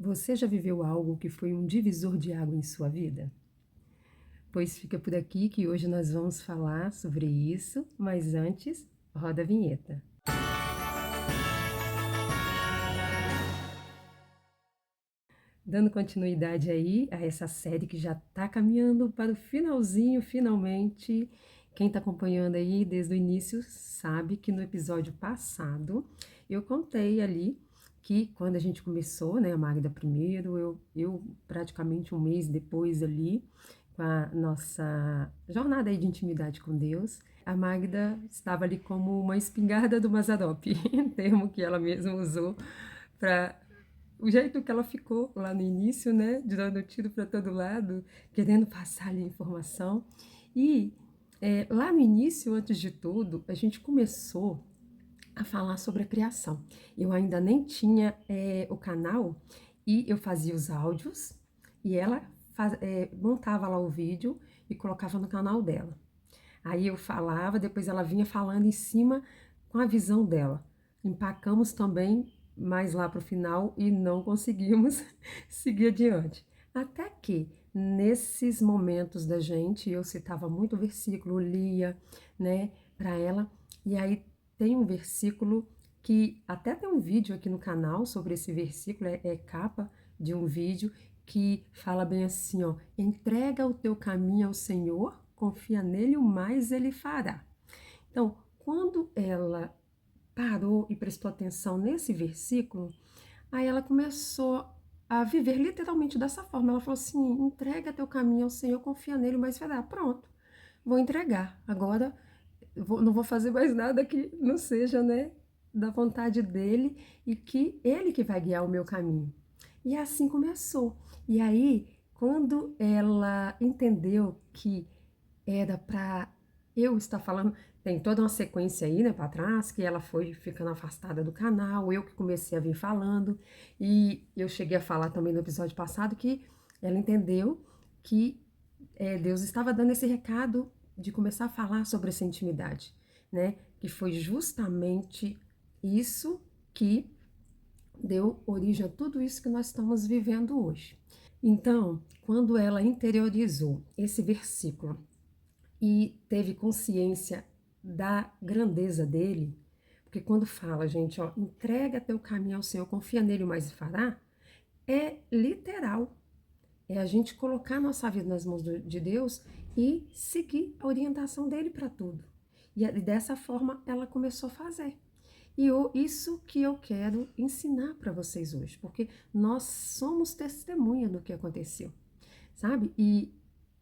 Você já viveu algo que foi um divisor de água em sua vida? Pois fica por aqui que hoje nós vamos falar sobre isso, mas antes, roda a vinheta. Dando continuidade aí a essa série que já está caminhando para o finalzinho, finalmente. Quem está acompanhando aí desde o início sabe que no episódio passado eu contei ali que quando a gente começou, né, a Magda primeiro, eu praticamente um mês depois ali, com a nossa jornada aí de intimidade com Deus, a Magda estava ali como uma espingarda do Mazzaropi, termo que ela mesma usou para o jeito que ela ficou lá no início, né, de dando tiro para todo lado, querendo passar ali a informação. E lá no início, antes de tudo, a gente começou a falar sobre a criação. Eu ainda nem tinha o canal e eu fazia os áudios e ela montava lá o vídeo e colocava no canal dela. Aí eu falava, depois ela vinha falando em cima com a visão dela. Empacamos também mais lá para o final e não conseguimos seguir adiante. Até que nesses momentos da gente, eu citava muito versículo, lia, né, para ela, e aí tem um versículo que até tem um vídeo aqui no canal sobre esse versículo, é capa de um vídeo que fala bem assim, ó: entrega o teu caminho ao Senhor, confia nele, o mais ele fará. Então, quando ela parou e prestou atenção nesse versículo, aí ela começou a viver literalmente dessa forma. Ela falou assim: entrega teu caminho ao Senhor, confia nele, o mais fará. Pronto, vou entregar. Agora não vou fazer mais nada que não seja, né, da vontade dele e que ele que vai guiar o meu caminho. E assim começou. E aí, quando ela entendeu que era para eu estar falando, tem toda uma sequência aí, né, para trás, que ela foi ficando afastada do canal, eu que comecei a vir falando, e eu cheguei a falar também no episódio passado que ela entendeu que Deus estava dando esse recado de começar a falar sobre essa intimidade, né, que foi justamente isso que deu origem a tudo isso que nós estamos vivendo hoje. Então, quando ela interiorizou esse versículo e teve consciência da grandeza dele, porque quando fala, gente, ó, entrega teu caminho ao Senhor, confia nele, o mais fará, é literal. É a gente colocar nossa vida nas mãos de Deus e seguir a orientação dele para tudo. E dessa forma ela começou a fazer. E isso que eu quero ensinar para vocês hoje, porque nós somos testemunha do que aconteceu, sabe? E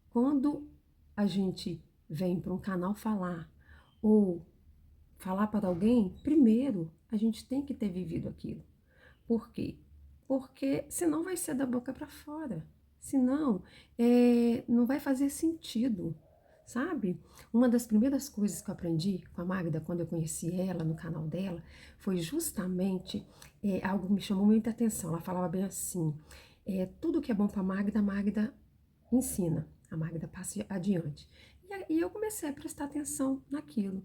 quando a gente vem para um canal falar ou falar para alguém, primeiro a gente tem que ter vivido aquilo. Por quê? Porque senão vai ser da boca para fora. Senão, não vai fazer sentido, sabe? Uma das primeiras coisas que eu aprendi com a Magda, quando eu conheci ela no canal dela, foi justamente algo que me chamou muita atenção. Ela falava bem assim: tudo que é bom para a Magda ensina, a Magda passa adiante. E eu comecei a prestar atenção naquilo.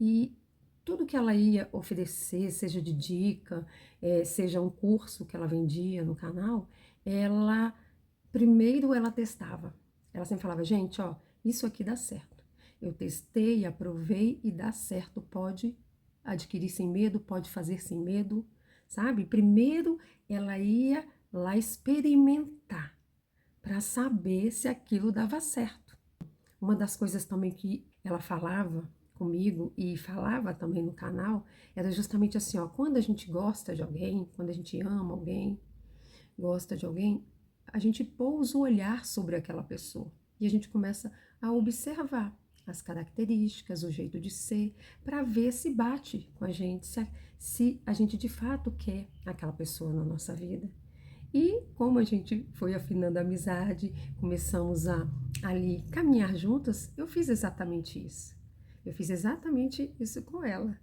E tudo que ela ia oferecer, seja de dica, seja um curso que ela vendia no canal, primeiro ela testava. Ela sempre falava: gente, ó, isso aqui dá certo. Eu testei, aprovei e dá certo. Pode adquirir sem medo, pode fazer sem medo, sabe? Primeiro ela ia lá experimentar para saber se aquilo dava certo. Uma das coisas também que ela falava comigo e falava também no canal era justamente assim, ó: quando a gente gosta de alguém, quando a gente ama alguém, gosta de alguém, a gente pousa o olhar sobre aquela pessoa e a gente começa a observar as características, o jeito de ser, para ver se bate com a gente, se a gente de fato quer aquela pessoa na nossa vida. E como a gente foi afinando a amizade, começamos a ali caminhar juntas, eu fiz exatamente isso. Eu fiz exatamente isso com ela.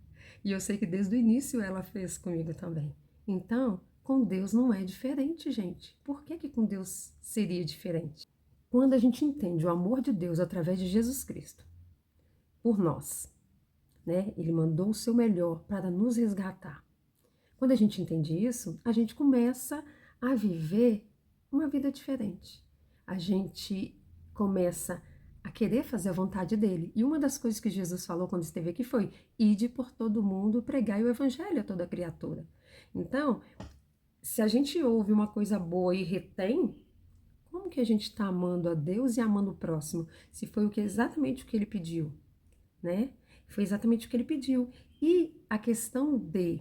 E eu sei que desde o início ela fez comigo também. Então, com Deus não é diferente, gente. Por que que com Deus seria diferente? Quando a gente entende o amor de Deus através de Jesus Cristo por nós, né? Ele mandou o seu melhor para nos resgatar. Quando a gente entende isso, a gente começa a viver uma vida diferente. A gente começa a querer fazer a vontade dele. E uma das coisas que Jesus falou quando esteve aqui foi: ide por todo mundo, pregai o evangelho a toda criatura. Então, se a gente ouve uma coisa boa e retém, como que a gente está amando a Deus e amando o próximo? Se foi exatamente o que ele pediu, né? Foi exatamente o que ele pediu. E a questão de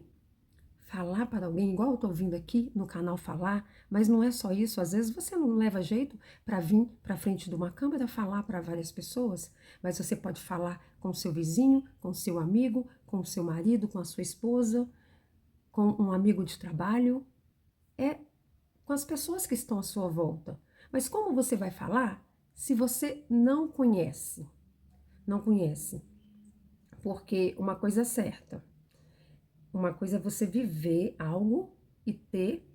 falar para alguém, igual eu tô vindo aqui no canal falar, mas não é só isso. Às vezes você não leva jeito para vir para frente de uma câmera falar para várias pessoas, mas você pode falar com o seu vizinho, com o seu amigo, com o seu marido, com a sua esposa, com um amigo de trabalho, é com as pessoas que estão à sua volta. Mas como você vai falar se você não conhece? Não conhece. Porque uma coisa é certa, uma coisa é você viver algo e ter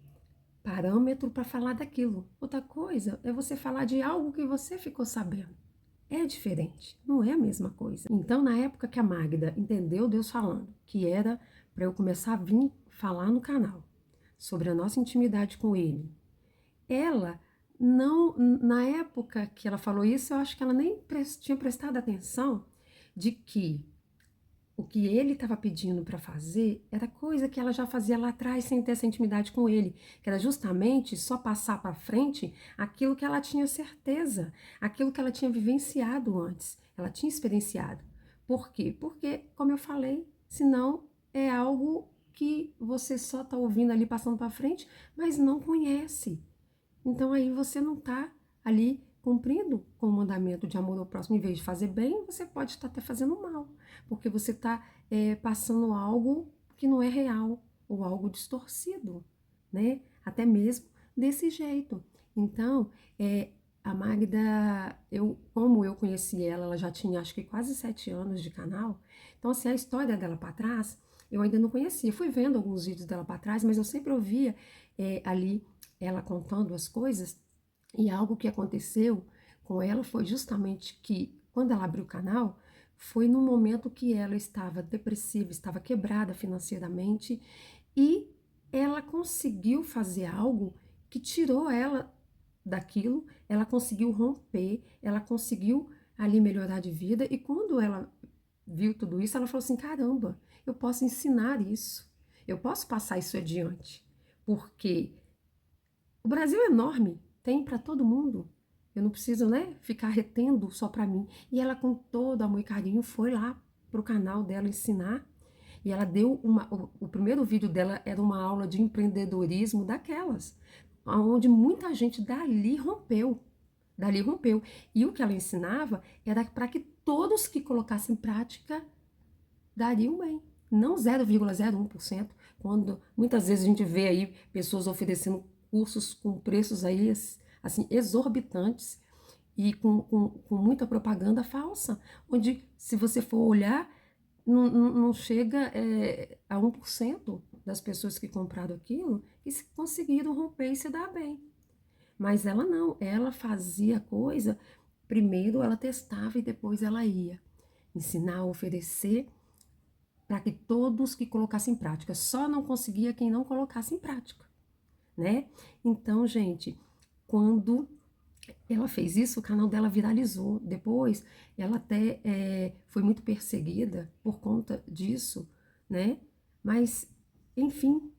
parâmetro para falar daquilo. Outra coisa é você falar de algo que você ficou sabendo. É diferente, não é a mesma coisa. Então, na época que a Magda entendeu Deus falando, que era para eu começar a vir falar no canal sobre a nossa intimidade com Ele, ela não, na época que ela falou isso, eu acho que ela nem tinha prestado atenção de que o que ele estava pedindo para fazer era coisa que ela já fazia lá atrás sem ter essa intimidade com ele, que era justamente só passar para frente aquilo que ela tinha certeza, aquilo que ela tinha vivenciado antes, ela tinha experienciado. Por quê? Porque, como eu falei, senão é algo que você só está ouvindo ali passando para frente, mas não conhece. Então aí você não está ali cumprindo com o mandamento de amor ao próximo. Em vez de fazer bem, você pode estar até fazendo mal, porque você está passando algo que não é real ou algo distorcido, né? Até mesmo desse jeito. Então, a Magda, como eu conheci ela, ela já tinha acho que quase 7 anos de canal. Então, assim, a história dela para trás, eu ainda não conhecia. Fui vendo alguns vídeos dela para trás, mas eu sempre ouvia ali ela contando as coisas, e algo que aconteceu com ela foi justamente que, quando ela abriu o canal, foi no momento que ela estava depressiva, estava quebrada financeiramente, e ela conseguiu fazer algo que tirou ela daquilo, ela conseguiu romper, ela conseguiu ali melhorar de vida, e quando ela viu tudo isso, ela falou assim: caramba, eu posso ensinar isso, eu posso passar isso adiante, porque o Brasil é enorme, tem para todo mundo. Eu não preciso, né, ficar retendo só para mim. E ela, com todo amor e carinho, foi lá pro canal dela ensinar. E ela deu o primeiro vídeo dela era uma aula de empreendedorismo daquelas, onde muita gente dali rompeu. Dali rompeu. E o que ela ensinava era para que todos que colocassem em prática dariam bem. Não 0,01%, quando muitas vezes a gente vê aí pessoas oferecendo cursos com preços aí assim exorbitantes e com muita propaganda falsa, onde se você for olhar, não chega a 1% das pessoas que compraram aquilo e conseguiram romper e se dar bem. Mas ela não, ela fazia coisa, primeiro ela testava e depois ela ia ensinar, oferecer para que todos que colocassem em prática. Só não conseguia quem não colocasse em prática, né? Então, gente, quando ela fez isso, o canal dela viralizou. Depois, ela até foi muito perseguida por conta disso, né? Mas, enfim,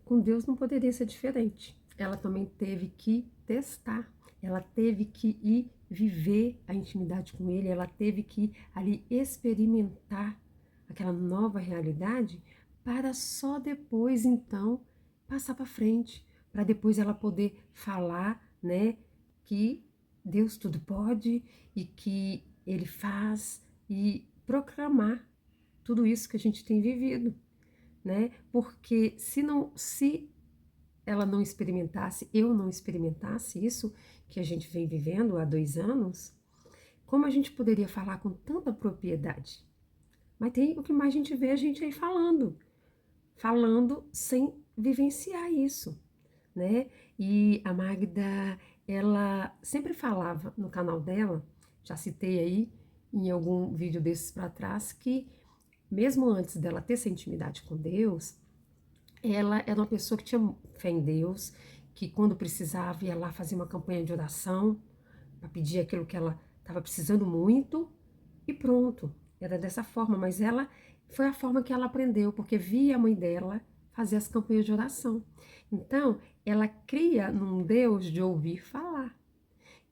com Deus não poderia ser diferente. Ela também teve que testar, ela teve que ir viver a intimidade com ele, ela teve que ali experimentar aquela nova realidade para só depois então passar para frente, para depois ela poder falar, né, que Deus tudo pode e que ele faz e proclamar tudo isso que a gente tem vivido, né? Porque se ela não experimentasse, eu não experimentasse isso que a gente vem vivendo há 2 anos, como a gente poderia falar com tanta propriedade? Mas tem o que mais a gente vê a gente aí falando sem vivenciar isso, né? E a Magda, ela sempre falava no canal dela, já citei aí em algum vídeo desses para trás, que mesmo antes dela ter essa intimidade com Deus, ela era uma pessoa que tinha fé em Deus, que quando precisava ia lá fazer uma campanha de oração para pedir aquilo que ela estava precisando muito e pronto. Era dessa forma, mas ela foi a forma que ela aprendeu, porque via a mãe dela fazer as campanhas de oração. Então, ela cria num Deus de ouvir falar,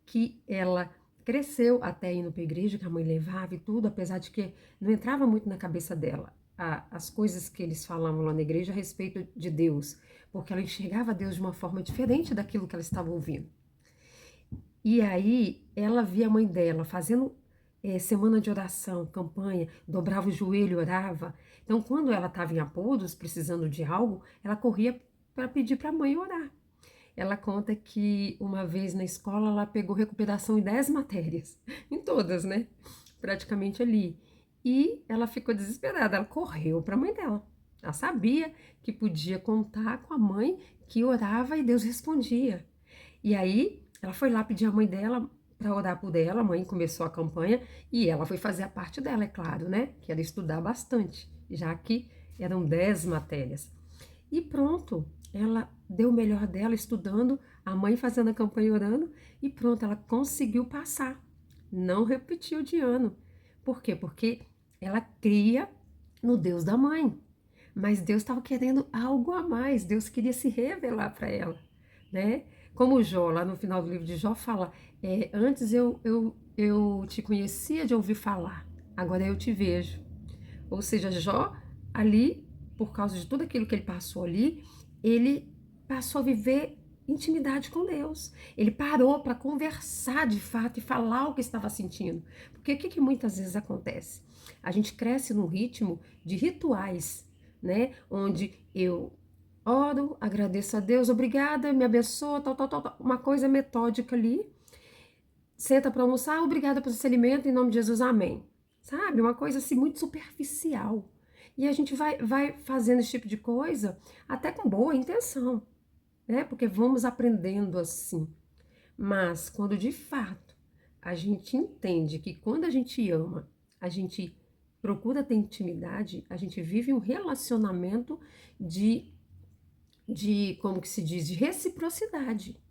que ela cresceu até indo para a igreja, que a mãe levava e tudo, apesar de que não entrava muito na cabeça dela as coisas que eles falavam lá na igreja a respeito de Deus, porque ela enxergava Deus de uma forma diferente daquilo que ela estava ouvindo. E aí ela via a mãe dela fazendo semana de oração, campanha, dobrava o joelho, orava. Então, quando ela estava em apuros, precisando de algo, ela corria para pedir para a mãe orar. Ela conta que uma vez na escola ela pegou recuperação em 10 matérias, em todas, né? Praticamente ali. E ela ficou desesperada, ela correu para a mãe dela. Ela sabia que podia contar com a mãe que orava e Deus respondia. E aí ela foi lá pedir a mãe dela para orar por ela, a mãe começou a campanha e ela foi fazer a parte dela, é claro, né? Que era estudar bastante, já que eram 10 matérias. E pronto, ela deu o melhor dela estudando, a mãe fazendo a campanha orando, e pronto, ela conseguiu passar. Não repetiu de ano. Por quê? Porque ela cria no Deus da mãe. Mas Deus estava querendo algo a mais, Deus queria se revelar para ela, né? Como Jó, lá no final do livro de Jó, fala: antes eu te conhecia de ouvir falar, agora eu te vejo. Ou seja, Jó, ali, por causa de tudo aquilo que ele passou ali, ele passou a viver intimidade com Deus. Ele parou para conversar de fato e falar o que estava sentindo. Porque o que muitas vezes acontece? A gente cresce num ritmo de rituais, né? Onde eu oro, agradeço a Deus, obrigada, me abençoa, tal, tal, tal, tal. Uma coisa metódica ali. Senta para almoçar, obrigada por esse alimento, em nome de Jesus, amém. Sabe? Uma coisa assim muito superficial. E a gente vai fazendo esse tipo de coisa até com boa intenção, né? Porque vamos aprendendo assim. Mas quando de fato a gente entende que quando a gente ama, a gente procura ter intimidade, a gente vive um relacionamento de, como que se diz, de reciprocidade,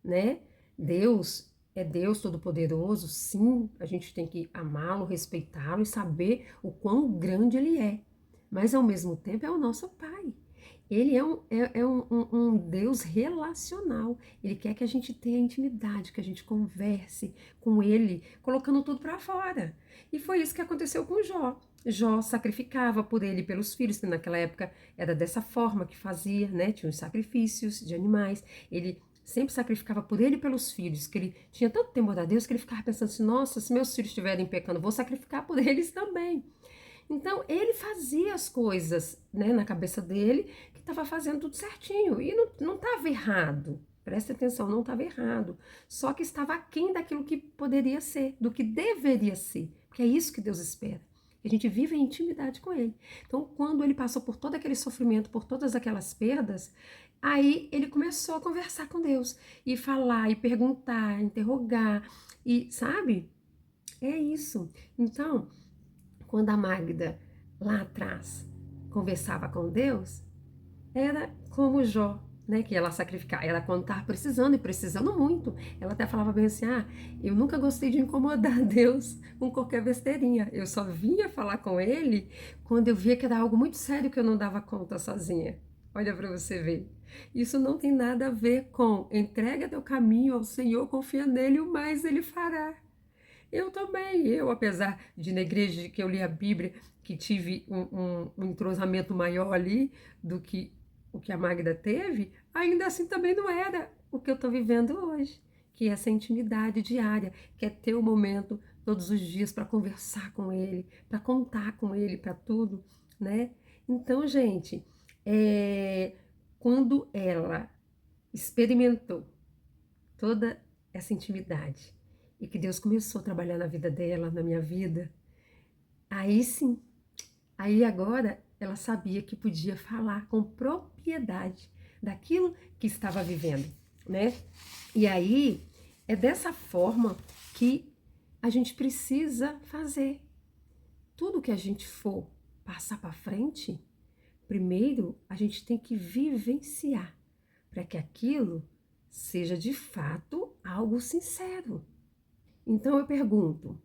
né? Deus é Deus Todo-Poderoso, sim, a gente tem que amá-lo, respeitá-lo e saber o quão grande ele é. Mas ao mesmo tempo é o nosso Pai. Ele é um Deus relacional. Ele quer que a gente tenha intimidade, que a gente converse com Ele, colocando tudo para fora. E foi isso que aconteceu com Jó. Jó sacrificava por ele e pelos filhos, que naquela época era dessa forma que fazia, né? Tinha os sacrifícios de animais. Ele sempre sacrificava por ele e pelos filhos, que ele tinha tanto temor a Deus que ele ficava pensando assim: nossa, se meus filhos estiverem pecando, vou sacrificar por eles também. Então ele fazia as coisas, né, na cabeça dele, que estava fazendo tudo certinho. E não estava errado. Presta atenção, não estava errado. Só que estava aquém daquilo que poderia ser, do que deveria ser. Porque é isso que Deus espera. Que a gente vive em intimidade com Ele. Então, quando ele passou por todo aquele sofrimento, por todas aquelas perdas, aí ele começou a conversar com Deus. E falar, e perguntar, interrogar. E, sabe? É isso. Então, quando a Magda, lá atrás, conversava com Deus, era como Jó, né, que ela sacrificar, ela quando estava precisando e precisando muito, ela até falava bem assim: eu nunca gostei de incomodar Deus com qualquer besteirinha, eu só vinha falar com ele quando eu via que era algo muito sério que eu não dava conta sozinha. Olha para você ver. Isso não tem nada a ver com entrega teu caminho ao Senhor, confia nele, o mais ele fará. Eu também, apesar de na igreja que eu li a Bíblia, que tive um entrosamento maior ali do que o que a Magda teve, ainda assim também não era o que eu estou vivendo hoje, que é essa intimidade diária, que é ter o momento todos os dias para conversar com ele, para contar com ele, para tudo, né? Então, gente, quando ela experimentou toda essa intimidade e que Deus começou a trabalhar na vida dela, na minha vida, aí sim, aí agora ela sabia que podia falar com propriedade daquilo que estava vivendo, né? E aí é dessa forma que a gente precisa fazer. Tudo que a gente for passar para frente, primeiro a gente tem que vivenciar para que aquilo seja de fato algo sincero. Então eu pergunto,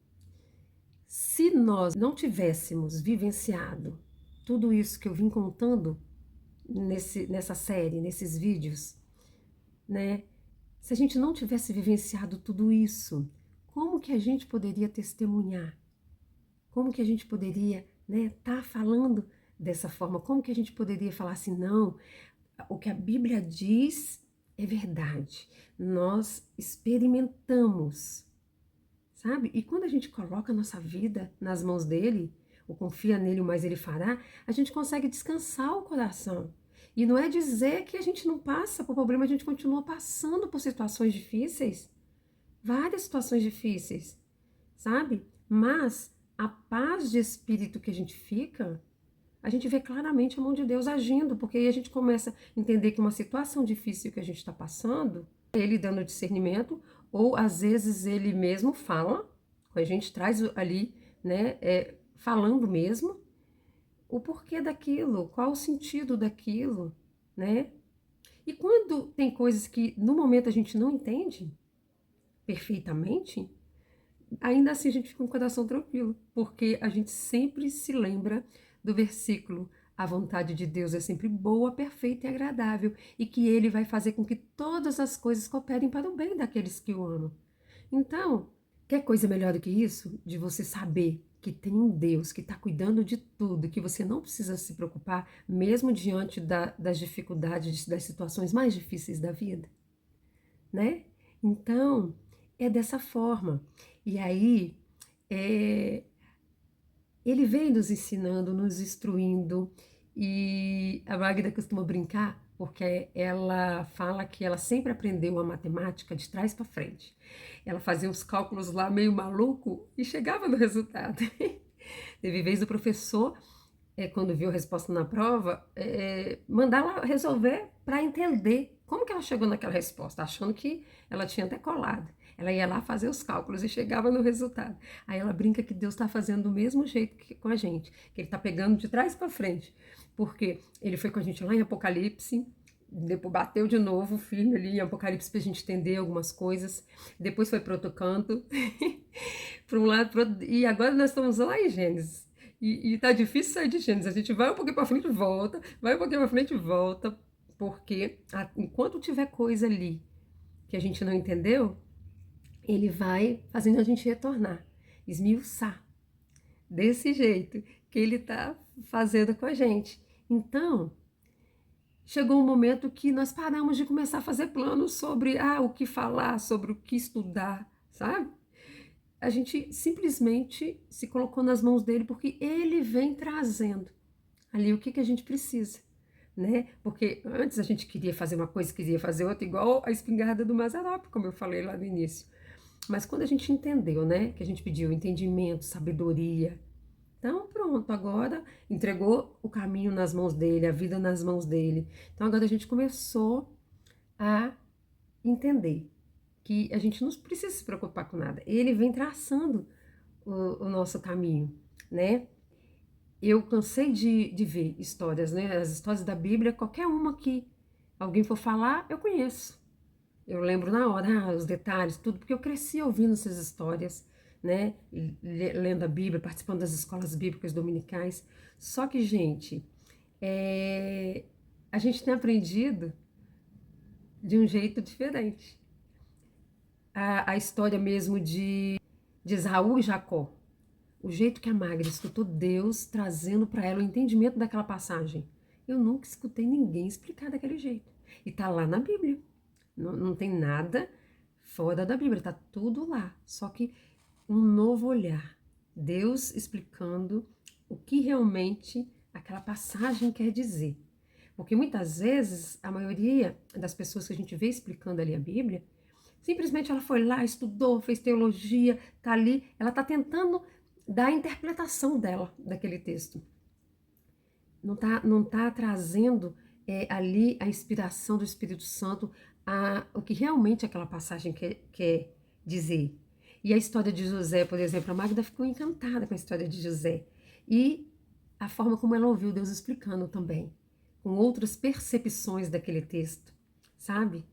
se nós não tivéssemos vivenciado tudo isso que eu vim contando nessa série, nesses vídeos, né? Se a gente não tivesse vivenciado tudo isso, como que a gente poderia testemunhar? Como que a gente poderia, né, tá falando dessa forma? Como que a gente poderia falar assim, não, o que a Bíblia diz é verdade. Nós experimentamos, sabe? E quando a gente coloca a nossa vida nas mãos dele, ou confia nele, o mais ele fará, a gente consegue descansar o coração. E não é dizer que a gente não passa por problema, a gente continua passando por situações difíceis, várias situações difíceis, sabe? Mas a paz de espírito que a gente fica, a gente vê claramente a mão de Deus agindo, porque aí a gente começa a entender que uma situação difícil que a gente está passando, ele dando discernimento, ou às vezes ele mesmo fala, a gente traz ali, né, falando mesmo, o porquê daquilo, qual o sentido daquilo, né? E quando tem coisas que no momento a gente não entende perfeitamente, ainda assim a gente fica com o coração tranquilo, porque a gente sempre se lembra do versículo: a vontade de Deus é sempre boa, perfeita e agradável, e que Ele vai fazer com que todas as coisas cooperem para o bem daqueles que o amam. Então, quer coisa melhor do que isso? De você saber que tem um Deus que está cuidando de tudo, que você não precisa se preocupar, mesmo diante das dificuldades, das situações mais difíceis da vida, né? Então, é dessa forma. E aí, é, ele vem nos ensinando, nos instruindo, e a Magda costuma brincar, porque ela fala que ela sempre aprendeu a matemática de trás para frente. Ela fazia uns cálculos lá meio maluco e chegava no resultado. Teve vez do professor, quando viu a resposta na prova, mandar ela resolver para entender como que ela chegou naquela resposta, achando que ela tinha até colado. Ela ia lá fazer os cálculos e chegava no resultado. Aí ela brinca que Deus está fazendo do mesmo jeito que com a gente, que Ele está pegando de trás para frente, porque Ele foi com a gente lá em Apocalipse, depois bateu de novo firme ali em Apocalipse para a gente entender algumas coisas, depois foi para outro canto, para um lado, pro outro, e agora nós estamos lá em Gênesis. E tá difícil sair de Gênesis. A gente vai um pouquinho para frente e volta, vai um pouquinho para frente e volta, porque enquanto tiver coisa ali que a gente não entendeu, ele vai fazendo a gente retornar, esmiuçar, desse jeito que ele tá fazendo com a gente. Então, chegou um momento que nós paramos de começar a fazer planos sobre o que falar, sobre o que estudar, sabe? A gente simplesmente se colocou nas mãos dele porque ele vem trazendo ali o que a gente precisa, né? Porque antes a gente queria fazer uma coisa, queria fazer outra, igual a espingarda do Mazzaropi, como eu falei lá no início. Mas quando a gente entendeu, né, que a gente pediu entendimento, sabedoria, então pronto, agora entregou o caminho nas mãos dele, a vida nas mãos dele. Então agora a gente começou a entender que a gente não precisa se preocupar com nada. Ele vem traçando o nosso caminho, né? Eu cansei de ver histórias, né? As histórias da Bíblia, qualquer uma que alguém for falar, eu conheço. Eu lembro na hora, os detalhes, tudo, porque eu cresci ouvindo essas histórias, né? Lendo a Bíblia, participando das escolas bíblicas dominicais. Só que, gente, a gente tem aprendido de um jeito diferente. A história mesmo de Esaú e Jacó. O jeito que a Magda escutou Deus trazendo para ela o entendimento daquela passagem. Eu nunca escutei ninguém explicar daquele jeito. E tá lá na Bíblia. Não tem nada fora da Bíblia, tá tudo lá. Só que um novo olhar. Deus explicando o que realmente aquela passagem quer dizer. Porque muitas vezes, a maioria das pessoas que a gente vê explicando ali a Bíblia, simplesmente ela foi lá, estudou, fez teologia, tá ali, ela tá tentando dar a interpretação dela, daquele texto. Não tá trazendo ali a inspiração do Espírito Santo, o que realmente aquela passagem quer dizer. E a história de José, por exemplo, a Magda ficou encantada com a história de José. E a forma como ela ouviu Deus explicando também, com outras percepções daquele texto, sabe?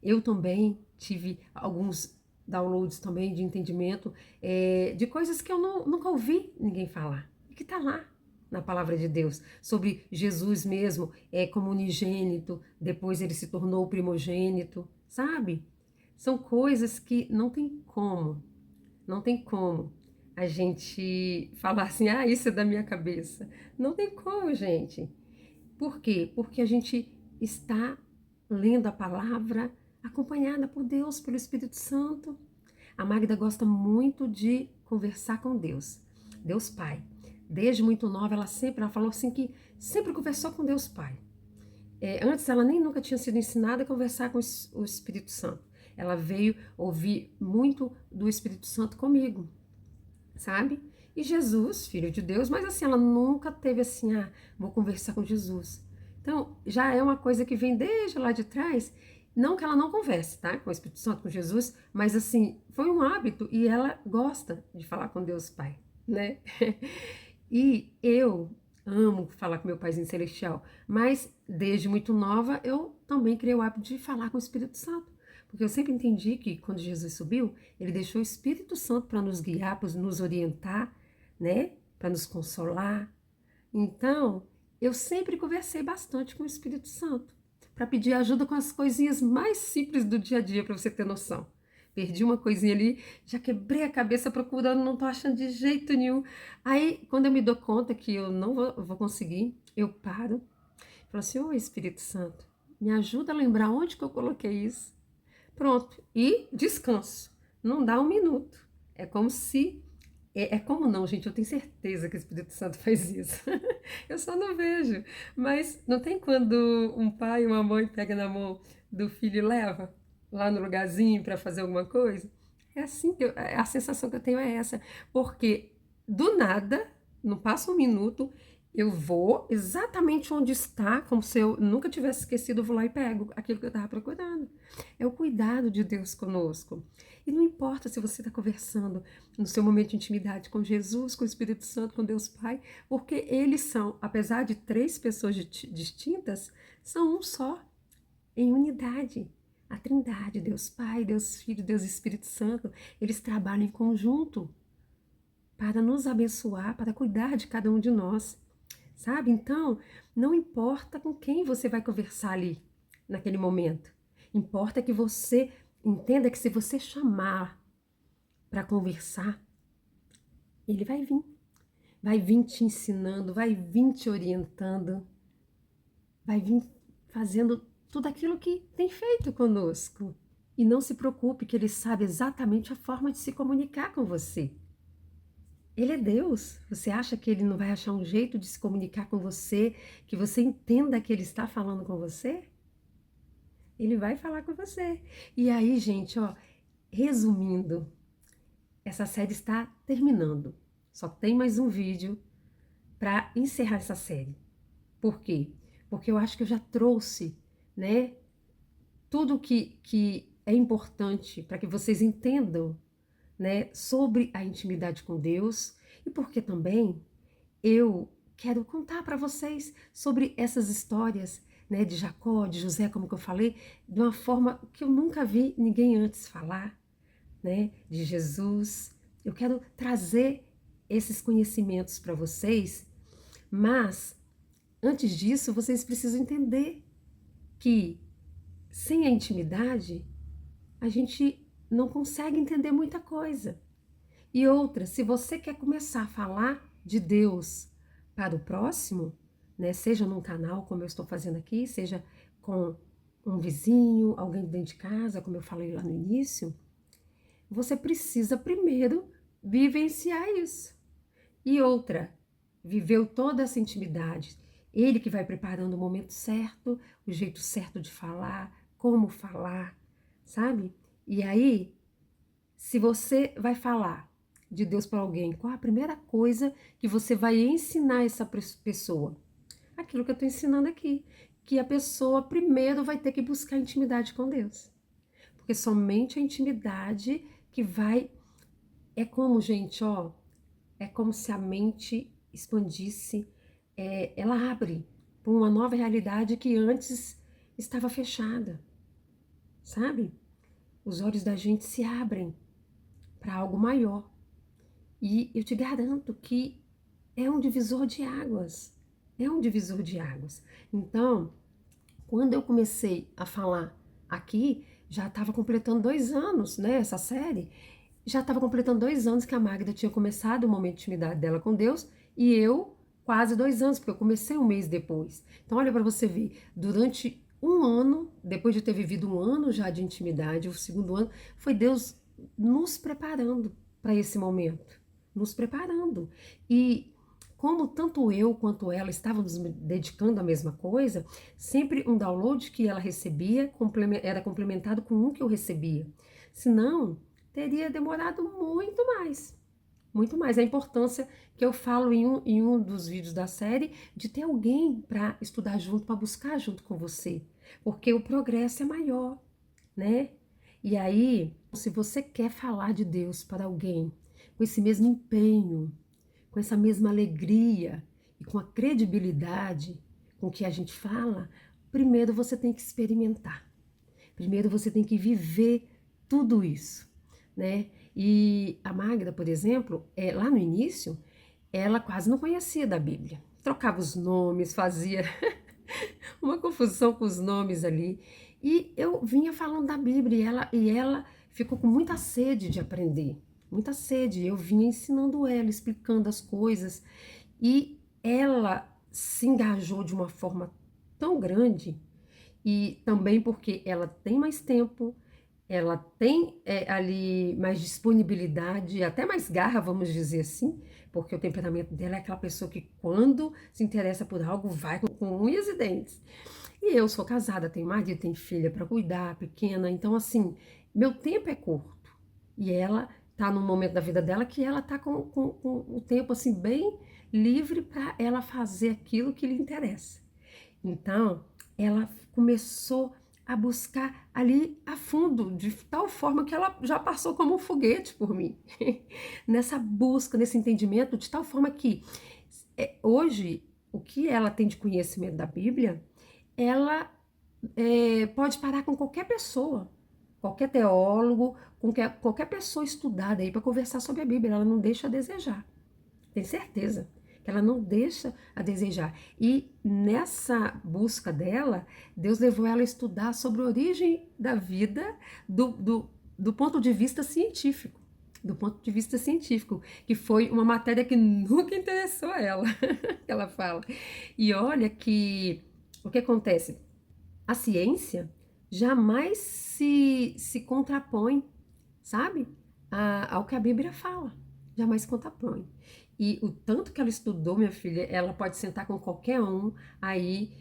Eu também tive alguns downloads também de entendimento de coisas que eu nunca ouvi ninguém falar, e que está lá na palavra de Deus, sobre Jesus mesmo, como unigênito, depois ele se tornou primogênito, sabe? São coisas que não tem como a gente falar assim, ah, isso é da minha cabeça. Não tem como, gente. Por quê? Porque a gente está lendo a palavra acompanhada por Deus, pelo Espírito Santo. A Magda gosta muito de conversar com Deus, Deus Pai. Desde muito nova, ela falou assim que sempre conversou com Deus Pai. Antes ela nem nunca tinha sido ensinada a conversar com o Espírito Santo. Ela veio ouvir muito do Espírito Santo comigo, sabe? E Jesus, filho de Deus, mas assim, ela nunca teve assim, ah, vou conversar com Jesus. Então, já é uma coisa que vem desde lá de trás, não que ela não converse, tá? Com o Espírito Santo, com Jesus, mas assim, foi um hábito e ela gosta de falar com Deus Pai, né? E eu amo falar com meu Paizinho Celestial, mas desde muito nova eu também criei o hábito de falar com o Espírito Santo. Porque eu sempre entendi que quando Jesus subiu, ele deixou o Espírito Santo para nos guiar, para nos orientar, né? Para nos consolar. Então, eu sempre conversei bastante com o Espírito Santo, para pedir ajuda com as coisinhas mais simples do dia a dia, para você ter noção. Perdi uma coisinha ali, já quebrei a cabeça procurando, não tô achando de jeito nenhum. Aí, quando eu me dou conta que eu não vou conseguir, eu paro, falo assim, ô Espírito Santo, me ajuda a lembrar onde que eu coloquei isso. Pronto, e descanso. Não dá um minuto. É como se. É como não, gente, eu tenho certeza que o Espírito Santo faz isso. Eu só não vejo. Mas não tem quando um pai e uma mãe pega na mão do filho e leva lá no lugarzinho para fazer alguma coisa? É assim que a sensação que eu tenho é essa. Porque do nada, não passa um minuto, eu vou exatamente onde está, como se eu nunca tivesse esquecido, eu vou lá e pego aquilo que eu estava procurando. É o cuidado de Deus conosco. E não importa se você está conversando no seu momento de intimidade com Jesus, com o Espírito Santo, com Deus Pai, porque eles são, apesar de três pessoas distintas, são um só, em unidade. A Trindade, Deus Pai, Deus Filho, Deus Espírito Santo, eles trabalham em conjunto para nos abençoar, para cuidar de cada um de nós, sabe? Então, não importa com quem você vai conversar ali, naquele momento. Importa que você entenda que se você chamar para conversar, ele vai vir. Vai vir te ensinando, vai vir te orientando, vai vir fazendo tudo aquilo que tem feito conosco. E não se preocupe que ele sabe exatamente a forma de se comunicar com você. Ele é Deus. Você acha que ele não vai achar um jeito de se comunicar com você, que você entenda que ele está falando com você? Ele vai falar com você. E aí, gente, ó, resumindo, essa série está terminando. Só tem mais um vídeo para encerrar essa série. Por quê? Porque eu acho que eu já trouxe, né, tudo que é importante para que vocês entendam, né, sobre a intimidade com Deus e porque também eu quero contar para vocês sobre essas histórias, né, de Jacó, de José, como que eu falei, de uma forma que eu nunca vi ninguém antes falar, né, de Jesus. Eu quero trazer esses conhecimentos para vocês, mas antes disso, vocês precisam entender que sem a intimidade, a gente não consegue entender muita coisa. E outra, se você quer começar a falar de Deus para o próximo, né, seja num canal, como eu estou fazendo aqui, seja com um vizinho, alguém dentro de casa, como eu falei lá no início, você precisa primeiro vivenciar isso. E outra, viveu toda essa intimidade. Ele que vai preparando o momento certo, o jeito certo de falar, como falar, sabe? E aí, se você vai falar de Deus para alguém, qual a primeira coisa que você vai ensinar essa pessoa? Aquilo que eu estou ensinando aqui, que a pessoa primeiro vai ter que buscar intimidade com Deus. Porque somente a intimidade que vai... É como, gente, ó, é como se a mente expandisse, ela abre para uma nova realidade que antes estava fechada, sabe? Os olhos da gente se abrem para algo maior. E eu te garanto que é um divisor de águas. É um divisor de águas. Então, quando eu comecei a falar aqui, já estava completando 2 anos, né? Essa série. Já estava completando 2 anos que a Magda tinha começado o momento de intimidade dela com Deus e eu quase 2 anos, porque eu comecei um mês depois. Então, olha para você ver, durante um ano, depois de ter vivido um ano já de intimidade, o segundo ano, foi Deus nos preparando para esse momento, nos preparando. E como tanto eu quanto ela estávamos dedicando à mesma coisa, sempre um download que ela recebia era complementado com um que eu recebia. Senão, teria demorado muito mais. Muito mais. A importância que eu falo em um dos vídeos da série de ter alguém para estudar junto, para buscar junto com você. Porque o progresso é maior, né? E aí, se você quer falar de Deus para alguém com esse mesmo empenho, com essa mesma alegria e com a credibilidade com que a gente fala, primeiro você tem que experimentar. Primeiro você tem que viver tudo isso, né? E a Magda, por exemplo, lá no início, ela quase não conhecia da Bíblia. Trocava os nomes, fazia uma confusão com os nomes ali. E eu vinha falando da Bíblia e ela ficou com muita sede de aprender, muita sede. Eu vinha ensinando ela, explicando as coisas. E ela se engajou de uma forma tão grande e também porque ela tem mais tempo, ela tem ali mais disponibilidade, até mais garra, vamos dizer assim, porque o temperamento dela é aquela pessoa que quando se interessa por algo vai com unhas e dentes. E eu sou casada, tenho marido, tenho filha para cuidar, pequena, então assim, meu tempo é curto. E ela tá num momento da vida dela que ela tá com o tempo assim bem livre para ela fazer aquilo que lhe interessa. Então, ela começou a buscar ali a fundo, de tal forma que ela já passou como um foguete por mim. Nessa busca, nesse entendimento, de tal forma que hoje, o que ela tem de conhecimento da Bíblia, ela pode parar com qualquer pessoa, qualquer teólogo, com qualquer pessoa estudada aí para conversar sobre a Bíblia, ela não deixa a desejar. Tem certeza que ela não deixa a desejar. E nessa busca dela, Deus levou ela a estudar sobre a origem da vida do ponto de vista científico. Do ponto de vista científico, que foi uma matéria que nunca interessou a ela, ela fala. E olha que o que acontece? A ciência jamais se contrapõe, sabe? Ao que a Bíblia fala. Jamais se contrapõe. E o tanto que ela estudou, minha filha, ela pode sentar com qualquer um aí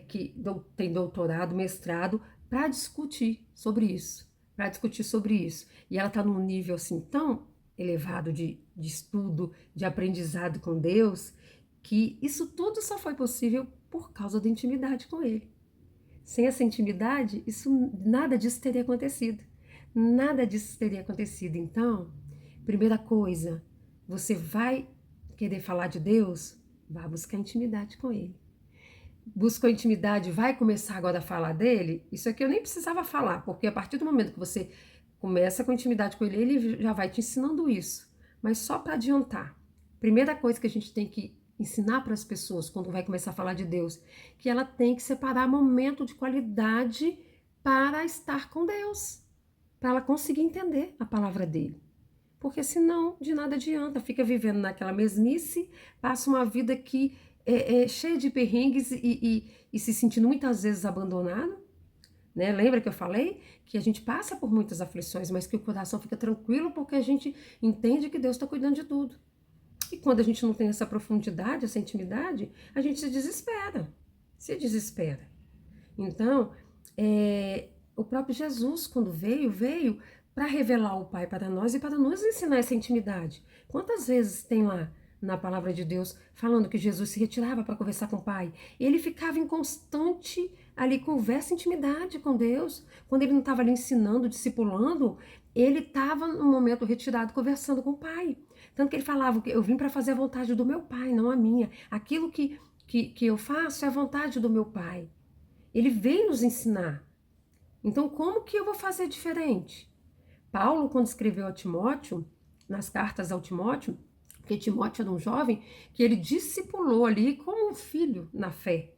que tem doutorado, mestrado, para discutir sobre isso. Para discutir sobre isso. E ela está num nível assim tão elevado de estudo, de aprendizado com Deus, que isso tudo só foi possível por causa da intimidade com Ele. Sem essa intimidade, nada disso teria acontecido. Nada disso teria acontecido. Então, primeira coisa, você vai querer falar de Deus? Vá buscar intimidade com Ele. Buscou intimidade, vai começar agora a falar dele? Isso aqui eu nem precisava falar, porque a partir do momento que você começa com intimidade com Ele, Ele já vai te ensinando isso. Mas só para adiantar, primeira coisa que a gente tem que ensinar para as pessoas quando vai começar a falar de Deus, que ela tem que separar momento de qualidade para estar com Deus, para ela conseguir entender a palavra dele. Porque senão de nada adianta, fica vivendo naquela mesmice, passa uma vida que é cheia de perrengues e se sentindo muitas vezes abandonado, né? Lembra que eu falei que a gente passa por muitas aflições, mas que o coração fica tranquilo porque a gente entende que Deus está cuidando de tudo. E quando a gente não tem essa profundidade, essa intimidade, a gente se desespera. Se desespera. Então, o próprio Jesus, quando veio para revelar o Pai para nós e para nos ensinar essa intimidade. Quantas vezes tem lá na palavra de Deus falando que Jesus se retirava para conversar com o Pai? Ele ficava em constante ali conversa, intimidade com Deus. Quando ele não estava ali ensinando, discipulando, ele estava no momento retirado conversando com o Pai. Tanto que ele falava que eu vim para fazer a vontade do meu Pai, não a minha. Aquilo que eu faço é a vontade do meu Pai. Ele veio nos ensinar. Então, como que eu vou fazer diferente? Paulo, quando escreveu a Timóteo, nas cartas ao Timóteo, porque Timóteo era um jovem que ele discipulou ali como um filho na fé.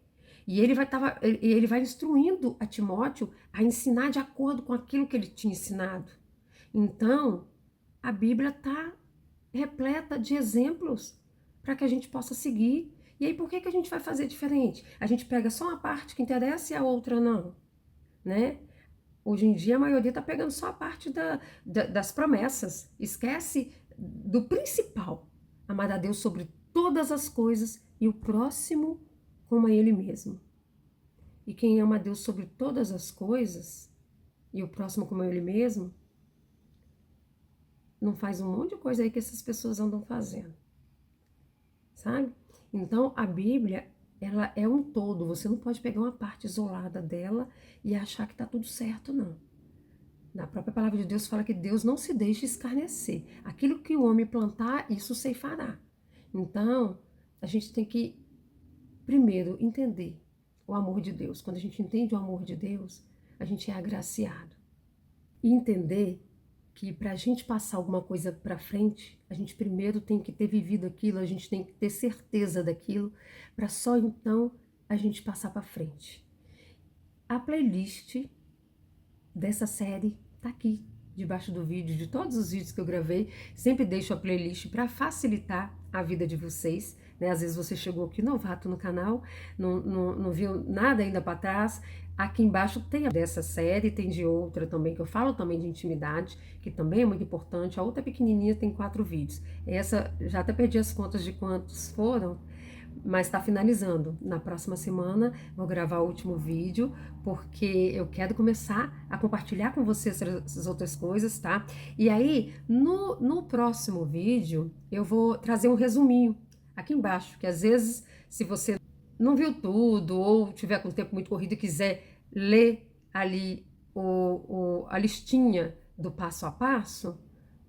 E ele vai instruindo a Timóteo a ensinar de acordo com aquilo que ele tinha ensinado. Então, a Bíblia está repleta de exemplos para que a gente possa seguir. E aí, por que a gente vai fazer diferente? A gente pega só uma parte que interessa e a outra não, né? Hoje em dia, a maioria está pegando só a parte das promessas. Esquece do principal. Amar a Deus sobre todas as coisas e o próximo como a Ele mesmo. E quem ama a Deus sobre todas as coisas e o próximo como a Ele mesmo, não faz um monte de coisa aí que essas pessoas andam fazendo, sabe? Então, a Bíblia, ela é um todo. Você não pode pegar uma parte isolada dela e achar que está tudo certo, não. Na própria palavra de Deus fala que Deus não se deixa escarnecer. Aquilo que o homem plantar, isso ceifará. Então, a gente tem que, primeiro, entender o amor de Deus. Quando a gente entende o amor de Deus, a gente é agraciado. E entender que para a gente passar alguma coisa para frente, a gente primeiro tem que ter vivido aquilo, a gente tem que ter certeza daquilo, para só então a gente passar para frente. A playlist dessa série tá aqui debaixo do vídeo, de todos os vídeos que eu gravei, sempre deixo a playlist para facilitar a vida de vocês, né? Às vezes você chegou aqui novato no canal, não viu nada ainda para trás. Aqui embaixo tem a dessa série, tem de outra também, que eu falo também de intimidade, que também é muito importante. A outra pequenininha tem 4 vídeos. Essa, já até perdi as contas de quantos foram, mas está finalizando. Na próxima semana vou gravar o último vídeo, porque eu quero começar a compartilhar com vocês essas outras coisas, tá? E aí, no próximo vídeo, eu vou trazer um resuminho aqui embaixo, que às vezes, se você não viu tudo, ou tiver com o tempo muito corrido e quiser ler ali a listinha do passo a passo,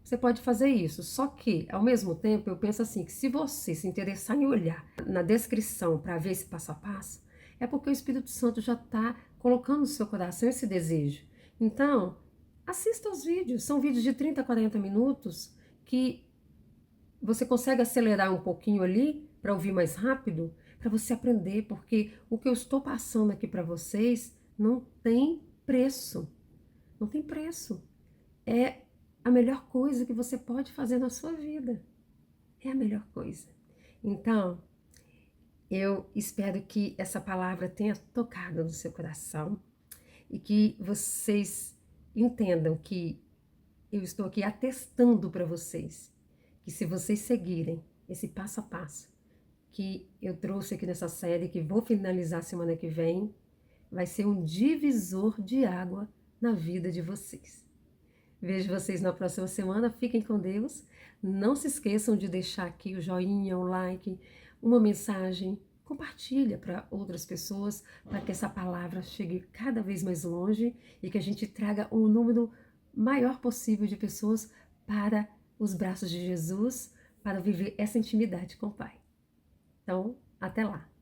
você pode fazer isso. Só que, ao mesmo tempo, eu penso assim, que se você se interessar em olhar na descrição para ver esse passo a passo, é porque o Espírito Santo já está colocando no seu coração esse desejo. Então, assista aos vídeos. São vídeos de 30 a 40 minutos que você consegue acelerar um pouquinho ali para ouvir mais rápido, para você aprender, porque o que eu estou passando aqui para vocês não tem preço. Não tem preço. É a melhor coisa que você pode fazer na sua vida. É a melhor coisa. Então, eu espero que essa palavra tenha tocado no seu coração e que vocês entendam que eu estou aqui atestando para vocês que se vocês seguirem esse passo a passo que eu trouxe aqui nessa série, que vou finalizar semana que vem, vai ser um divisor de água na vida de vocês. Vejo vocês na próxima semana. Fiquem com Deus. Não se esqueçam de deixar aqui o joinha, o like, uma mensagem. Compartilha para outras pessoas, para que essa palavra chegue cada vez mais longe e que a gente traga um número maior possível de pessoas para os braços de Jesus, para viver essa intimidade com o Pai. Então, até lá!